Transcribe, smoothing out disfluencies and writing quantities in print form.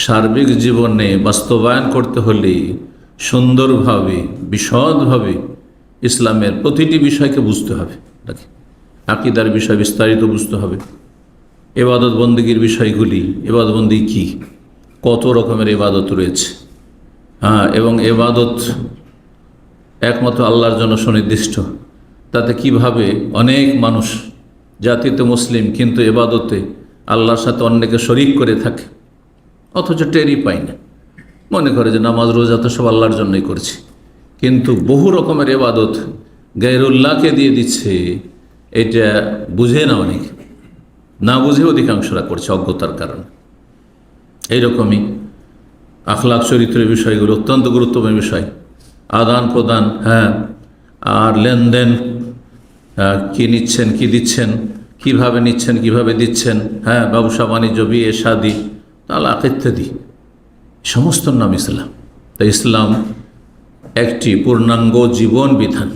সার্বিক জীবনে বাস্তবায়ন করতে হলে সুন্দরভাবে বিশদভাবে ইসলামের প্রতিটি বিষয়কে বুঝতে হবে। আকীদার বিষয় বিস্তারিত বুঝতে হবে, ইবাদত বন্দেগীর বিষয়গুলি, ইবাদত বন্দেগী কী, কত রকমের ইবাদত রয়েছে, এবং ইবাদত একমাত্র আল্লাহর জন্য সুনির্দিষ্ট, তাতে কিভাবে অনেক মানুষ জাতিতে মুসলিম কিন্তু ইবাদতে আল্লাহর সাথে অন্যকে শরিক করে থাকে, অথচ টেরই পায় না, মনে করে যে নামাজ রোজা তো সব আল্লাহর জন্যই করছি, কিন্তু বহু রকমের ইবাদত গায়রুল্লাহকে দিয়ে দিচ্ছে। এটা বুঝে না, অনেক না বুঝে অধিকাংশরা করছে অজ্ঞতার কারণে। এইরকমই আখলাক চরিত্রের বিষয়গুলো অত্যন্ত গুরুত্বপূর্ণ বিষয়। আদান প্রদান, আর লেনদেন, কি নিচ্ছেন কি দিচ্ছেন, কিভাবে নিচ্ছেন কিভাবে দিচ্ছেন, ব্যবসা বাণিজ্য, বিয়ে শাদী, তালাক ইত্যাদি, সমস্ত নাম ইসলাম। তাই ইসলাম একটি পূর্ণাঙ্গ জীবন বিধান।